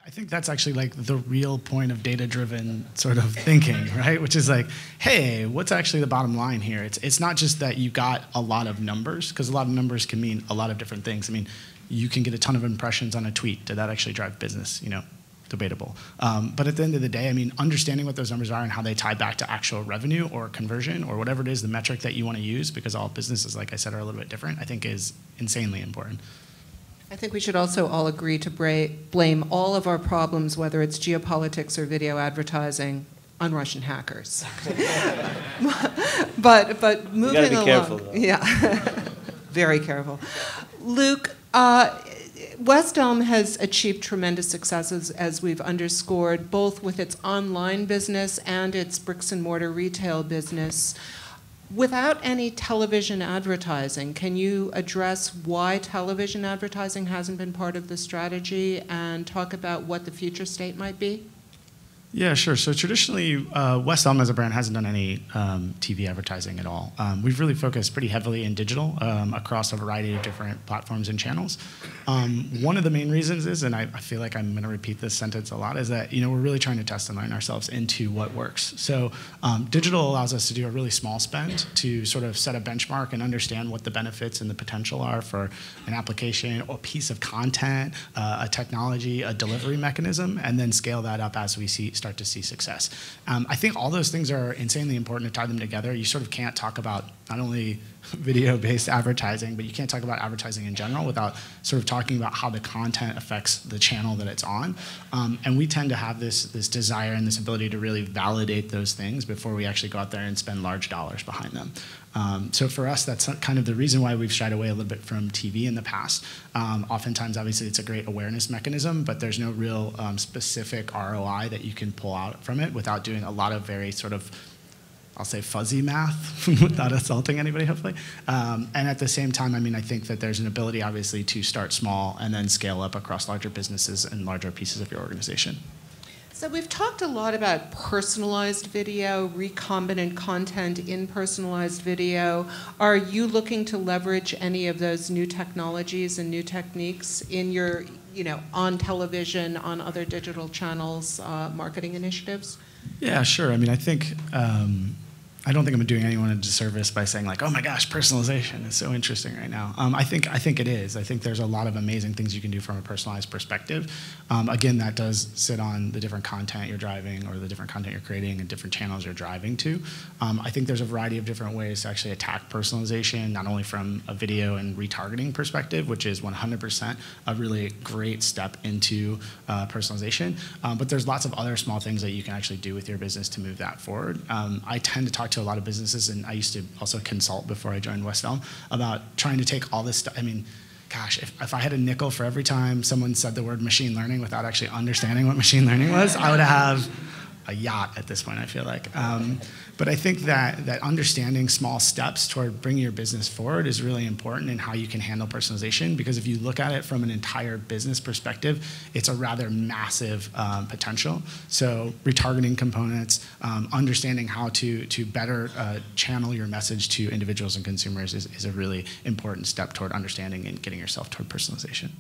I think that's actually like the real point of data-driven sort of thinking, right? Which is like, hey, what's actually the bottom line here? It's not just that you got a lot of numbers, because a lot of numbers can mean a lot of different things. I mean, you can get a ton of impressions on a tweet. Did that actually drive business? You know, debatable. But at the end of the day, I mean, understanding what those numbers are and how they tie back to actual revenue or conversion or whatever it is, the metric that you want to use, because all businesses, like I said, are a little bit different, I think is insanely important. I think we should also all agree to blame all of our problems, whether it's geopolitics or video advertising, on Russian hackers. but moving along. You gotta be careful, though. Yeah, very careful. Luke, West Elm has achieved tremendous successes, as we've underscored, both with its online business and its bricks and mortar retail business. Without any television advertising, can you address why television advertising hasn't been part of the strategy and talk about what the future state might be? Yeah, sure. So traditionally, West Elm as a brand hasn't done any TV advertising at all. We've really focused pretty heavily in digital across a variety of different platforms and channels. One of the main reasons is, and I feel like I'm going to repeat this sentence a lot, is that we're really trying to test and learn ourselves into what works. So digital allows us to do a really small spend to sort of set a benchmark and understand what the benefits and the potential are for an application or piece of content, a technology, a delivery mechanism, and then scale that up as we start to see success. I think all those things are insanely important to tie them together. You sort of can't talk about not only video-based advertising, but you can't talk about advertising in general without sort of talking about how the content affects the channel that it's on. And we tend to have this desire and this ability to really validate those things before we actually go out there and spend large dollars behind them. So for us, that's kind of the reason why we've shied away a little bit from TV in the past. Oftentimes, obviously, it's a great awareness mechanism, but there's no real specific ROI that you can pull out from it without doing a lot of very sort of, I'll say, fuzzy math without assaulting anybody, hopefully. And at the same time, I mean, I think that there's an ability, obviously, to start small and then scale up across larger businesses and larger pieces of your organization. So we've talked a lot about personalized video, recombinant content in personalized video. Are you looking to leverage any of those new technologies and new techniques in your, on television, on other digital channels, marketing initiatives? Yeah, sure. I mean, I don't think I'm doing anyone a disservice by saying like, oh my gosh, personalization is so interesting right now. I think it is. I think there's a lot of amazing things you can do from a personalized perspective. Again, that does sit on the different content you're driving or the different content you're creating and different channels you're driving to. I think there's a variety of different ways to actually attack personalization, not only from a video and retargeting perspective, which is 100% a really great step into personalization, but there's lots of other small things that you can actually do with your business to move that forward. I tend to talk to a lot of businesses, and I used to also consult before I joined West Elm, about trying to take all this stuff. I mean, gosh, if I had a nickel for every time someone said the word machine learning without actually understanding what machine learning was, I would have a yacht at this point, I feel like. But I think that understanding small steps toward bringing your business forward is really important in how you can handle personalization, because if you look at it from an entire business perspective, it's a rather massive potential. So retargeting components, understanding how to better channel your message to individuals and consumers is a really important step toward understanding and getting yourself toward personalization.